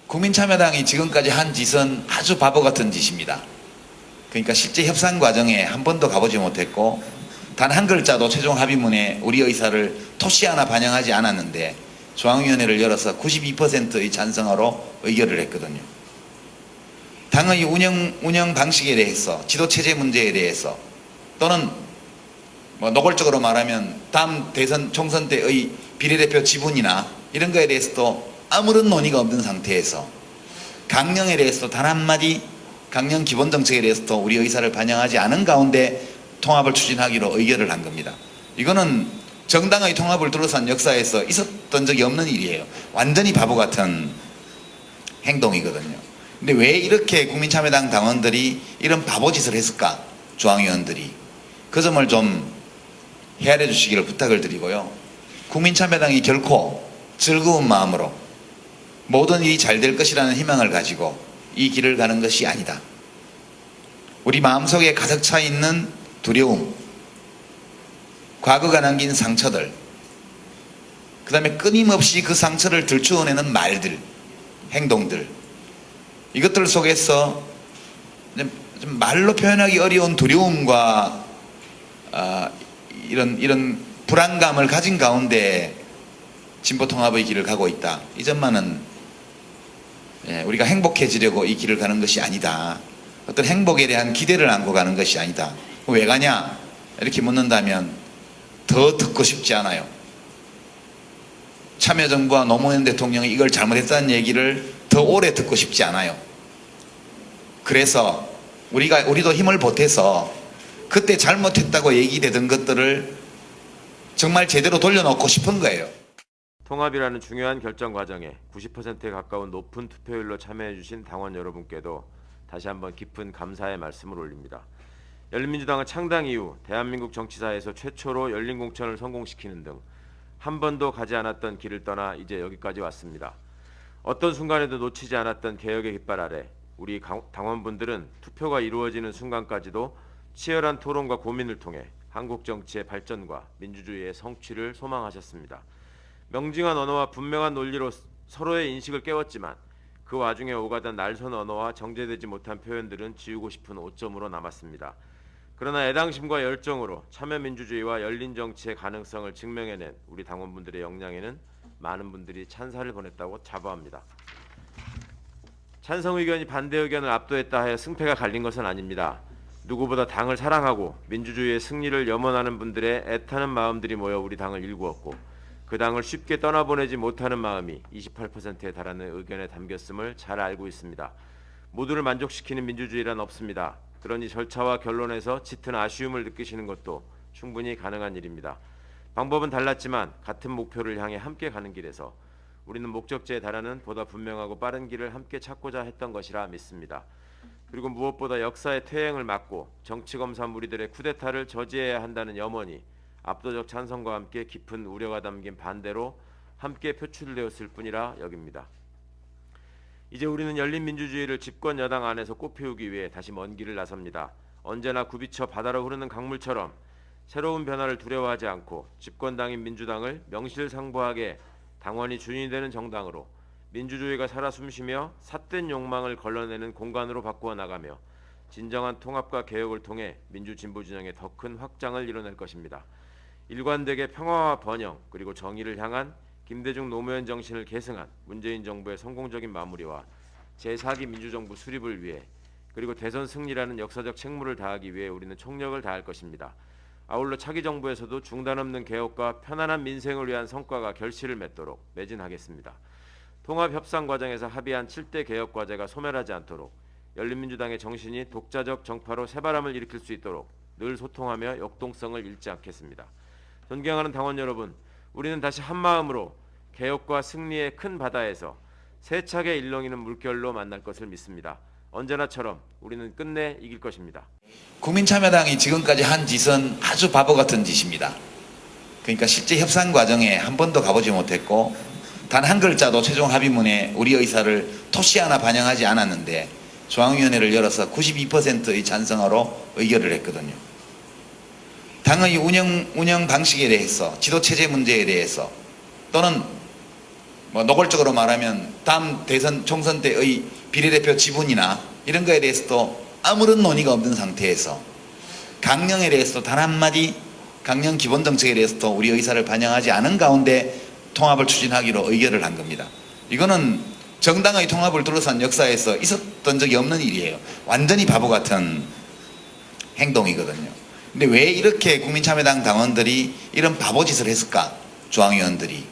국민참여당이 지금까지 한 짓은 아주 바보 같은 짓입니다. 그러니까 실제 협상 과정에 한 번도 가보지 못했고 단 한 글자도 최종 합의문에 우리 의사를 토시 하나 반영하지 않았는데 중앙위원회를 열어서 92%의 찬성으로 의결을 했거든요. 당의 운영 방식에 대해서, 지도체제 문제에 대해서, 또는 노골적으로 말하면 다음 대선 총선 때의 비례대표 지분이나 이런 거에 대해서도 아무런 논의가 없는 상태에서 강령에 대해서도 단 한마디, 강령 기본정책에 대해서도 우리 의사를 반영하지 않은 가운데 통합을 추진하기로 의결을 한 겁니다. 이거는 정당의 통합을 둘러싼 역사에서 있었던 적이 없는 일이에요. 완전히 바보 같은 행동이거든요. 근데 왜 이렇게 국민참여당 당원들이 이런 바보짓을 했을까? 중앙위원들이. 그 점을 좀 헤아려 주시기를 부탁을 드리고요. 국민참여당이 결코 즐거운 마음으로 모든 일이 잘 될 것이라는 희망을 가지고 이 길을 가는 것이 아니다. 우리 마음속에 가득 차 있는 두려움, 과거가 남긴 상처들, 그 다음에 끊임없이 그 상처를 들추어내는 말들, 행동들, 이것들 속에서 좀 말로 표현하기 어려운 두려움과 이런 불안감을 가진 가운데 진보통합의 길을 가고 있다. 이 점만은 우리가 행복해지려고 이 길을 가는 것이 아니다. 어떤 행복에 대한 기대를 안고 가는 것이 아니다. 왜 가냐? 이렇게 묻는다면 더 듣고 싶지 않아요. 참여정부와 노무현 대통령이 이걸 잘못했다는 얘기를 더 오래 듣고 싶지 않아요. 그래서 우리도 힘을 보태서 그때 잘못했다고 얘기되던 것들을 정말 제대로 돌려놓고 싶은 거예요. 통합이라는 중요한 결정 과정에 90%에 가까운 높은 투표율로 참여해주신 당원 여러분께도 다시 한번 깊은 감사의 말씀을 올립니다. 열린민주당은 창당 이후 대한민국 정치사에서 최초로 열린 공천을 성공시키는 등 한 번도 가지 않았던 길을 떠나 이제 여기까지 왔습니다. 어떤 순간에도 놓치지 않았던 개혁의 깃발 아래 우리 당원분들은 투표가 이루어지는 순간까지도 치열한 토론과 고민을 통해 한국 정치의 발전과 민주주의의 성취를 소망하셨습니다. 명징한 언어와 분명한 논리로 서로의 인식을 깨웠지만 그 와중에 오가던 날선 언어와 정제되지 못한 표현들은 지우고 싶은 오점으로 남았습니다. 그러나 애당심과 열정으로 참여민주주의와 열린정치의 가능성을 증명해낸 우리 당원분들의 역량에는 많은 분들이 찬사를 보냈다고 자부합니다. 찬성 의견이 반대 의견을 압도했다 하여 승패가 갈린 것은 아닙니다. 누구보다 당을 사랑하고 민주주의의 승리를 염원하는 분들의 애타는 마음들이 모여 우리 당을 일구었고 그 당을 쉽게 떠나보내지 못하는 마음이 28%에 달하는 의견에 담겼음을 잘 알고 있습니다. 모두를 만족시키는 민주주의란 없습니다. 그러니 절차와 결론에서 짙은 아쉬움을 느끼시는 것도 충분히 가능한 일입니다. 방법은 달랐지만 같은 목표를 향해 함께 가는 길에서 우리는 목적지에 달하는 보다 분명하고 빠른 길을 함께 찾고자 했던 것이라 믿습니다. 그리고 무엇보다 역사의 퇴행을 막고 정치검사 무리들의 쿠데타를 저지해야 한다는 염원이 압도적 찬성과 함께 깊은 우려가 담긴 반대로 함께 표출되었을 뿐이라 여깁니다. 이제 우리는 열린 민주주의를 집권 여당 안에서 꽃피우기 위해 다시 먼 길을 나섭니다. 언제나 굽이쳐 바다로 흐르는 강물처럼 새로운 변화를 두려워하지 않고 집권당인 민주당을 명실상부하게 당원이 주인이 되는 정당으로 민주주의가 살아 숨쉬며 삿된 욕망을 걸러내는 공간으로 바꾸어 나가며 진정한 통합과 개혁을 통해 민주진보 진영의 더 큰 확장을 이뤄낼 것입니다. 일관되게 평화와 번영 그리고 정의를 향한 김대중 노무현 정신을 계승한 문재인 정부의 성공적인 마무리와 제4기 민주정부 수립을 위해 그리고 대선 승리라는 역사적 책무를 다하기 위해 우리는 총력을 다할 것입니다. 아울러 차기 정부에서도 중단 없는 개혁과 편안한 민생을 위한 성과가 결실을 맺도록 매진하겠습니다. 통합 협상 과정에서 합의한 7대 개혁 과제가 소멸하지 않도록 열린민주당의 정신이 독자적 정파로 새바람을 일으킬 수 있도록 늘 소통하며 역동성을 잃지 않겠습니다. 존경하는 당원 여러분, 우리는 다시 한마음으로 개혁과 승리의 큰 바다에서 세차게 일렁이는 물결로 만날 것을 믿습니다. 언제나처럼 우리는 끝내 이길 것입니다. 국민참여당이 지금까지 한 짓은 아주 바보 같은 짓입니다. 그러니까 실제 협상 과정에 한 번도 가보지 못했고 단 한 글자도 최종 합의문에 우리 의사를 토시 하나 반영하지 않았는데 중앙위원회를 열어서 92%의 찬성으로 의결을 했거든요. 당의 운영 방식에 대해서, 지도체제 문제에 대해서, 또는 뭐 노골적으로 말하면 다음 대선 총선 때의 비례대표 지분이나 이런 거에 대해서도 아무런 논의가 없는 상태에서 강령에 대해서도 단 한마디 강령 기본정책에 대해서도 우리 의사를 반영하지 않은 가운데 통합을 추진하기로 의결을 한 겁니다. 이거는 정당의 통합을 둘러싼 역사에서 있었던 적이 없는 일이에요. 완전히 바보 같은 행동이거든요. 근데 왜 이렇게 국민참여당 당원들이 이런 바보짓을 했을까? 중앙위원들이.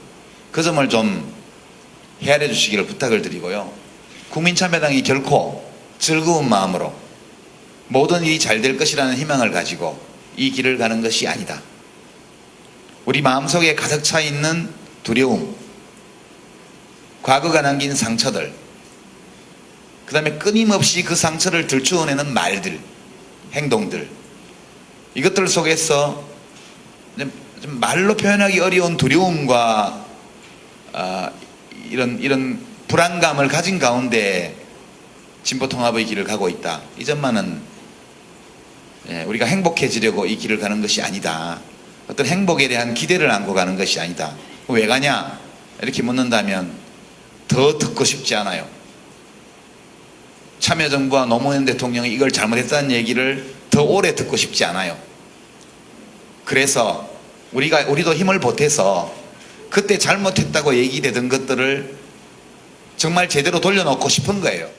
그 점을 좀 헤아려 주시기를 부탁을 드리고요. 국민참여당이 결코 즐거운 마음으로 모든 일이 잘 될 것이라는 희망을 가지고 이 길을 가는 것이 아니다. 우리 마음속에 가득 차 있는 두려움, 과거가 남긴 상처들, 그 다음에 끊임없이 그 상처를 들추어내는 말들, 행동들, 이것들 속에서 좀 말로 표현하기 어려운 두려움과 이런 불안감을 가진 가운데 진보통합의 길을 가고 있다. 이 점만은 우리가 행복해지려고 이 길을 가는 것이 아니다. 어떤 행복에 대한 기대를 안고 가는 것이 아니다. 왜 가냐? 이렇게 묻는다면 더 듣고 싶지 않아요. 참여정부와 노무현 대통령이 이걸 잘못했다는 얘기를 더 오래 듣고 싶지 않아요. 그래서 우리도 힘을 보태서 그때 잘못했다고 얘기되던 것들을 정말 제대로 돌려놓고 싶은 거예요.